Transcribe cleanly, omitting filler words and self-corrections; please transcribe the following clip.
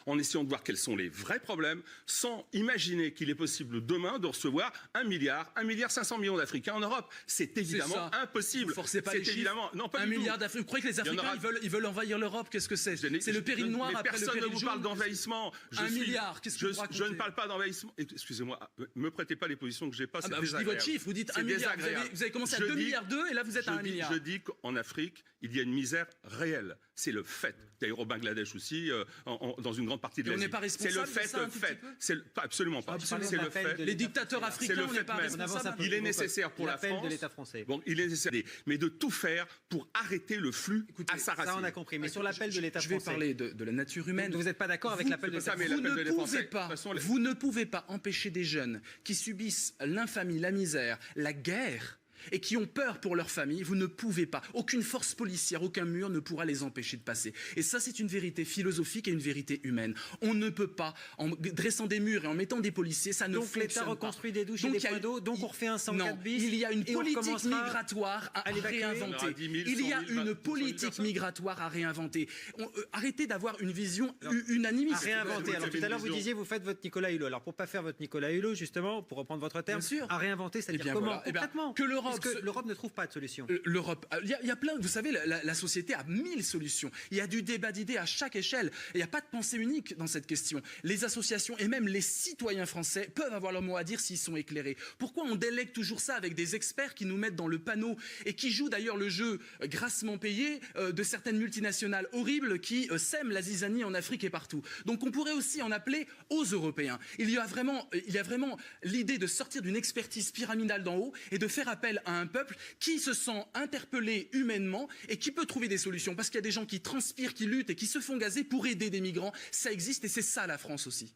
en essayant de voir quels sont les vrais problèmes, sans imaginer qu'il est possible demain de recevoir 1 milliard 500 millions d'Africains en Europe. C'est évidemment impossible. Vous forcez pas c'est les chiffres. évidemment non, pas 1 du milliard tout. d'Africains. Vous croyez que les Africains ils veulent envahir l'Europe? Qu'est-ce que c'est? C'est le péril noir après le péril jaune. Personne ne vous parle d'envahissement. 1 milliard. Qu'est-ce que vous racontez? Je ne parle pas d'envahissement. Excusez-moi, me prêtez pas les positions que j'ai pas. Vous dites votre chiffre. Vous dites 1 milliard. Vous avez commencé à 2 milliards 2 et là vous êtes à 1 milliard. Je dis qu'en Afrique, il y a une misère réelle. C'est le fait. D'ailleurs au Bangladesh aussi, dans une grande partie de l'Asie. On n'est pas responsable. C'est le fait. Absolument pas. C'est le fait. Les dictateurs africains, on n'est pas responsables. Il est nécessaire pour la France. De l'État français. Bon, il est nécessaire, mais de tout faire pour arrêter le flux à sa racine. Ça, on a compris. Mais sur l'appel de l'État français. Je vais parler de la nature humaine. Vous n'êtes pas d'accord avec l'appel de l'État français? Vous ne pouvez pas empêcher des jeunes qui subissent l'infamie, la misère, la guerre, et qui ont peur pour leur famille, vous ne pouvez pas. Aucune force policière, aucun mur ne pourra les empêcher de passer. Et ça, c'est une vérité philosophique et une vérité humaine. On ne peut pas, en dressant des murs et en mettant des policiers, ça ne fonctionne pas. Donc l'État reconstruit des douches et des points d'eau, donc on refait un 104 bis. Il y a une politique migratoire à réinventer. Il y a une politique migratoire à réinventer. Arrêtez d'avoir une vision unanimiste. À réinventer. Alors tout à l'heure, vous disiez, vous faites votre Nicolas Hulot. Alors pour pas faire votre Nicolas Hulot, justement, pour reprendre votre terme, à réinventer, c'est-à-dire comment concrètement? Que l'Europe. Parce que l'Europe ne trouve pas de solution. L'Europe, il y a plein. Vous savez, la société a 1000 solutions. Il y a du débat d'idées à chaque échelle. Il n'y a pas de pensée unique dans cette question. Les associations et même les citoyens français peuvent avoir leur mot à dire s'ils sont éclairés. Pourquoi on délègue toujours ça avec des experts qui nous mettent dans le panneau et qui jouent d'ailleurs le jeu grassement payé de certaines multinationales horribles qui sèment la zizanie en Afrique et partout. Donc on pourrait aussi en appeler aux Européens. Il y a vraiment l'idée de sortir d'une expertise pyramidale d'en haut et de faire appel à un peuple qui se sent interpellé humainement et qui peut trouver des solutions. Parce qu'il y a des gens qui transpirent, qui luttent et qui se font gazer pour aider des migrants. Ça existe et c'est ça la France aussi.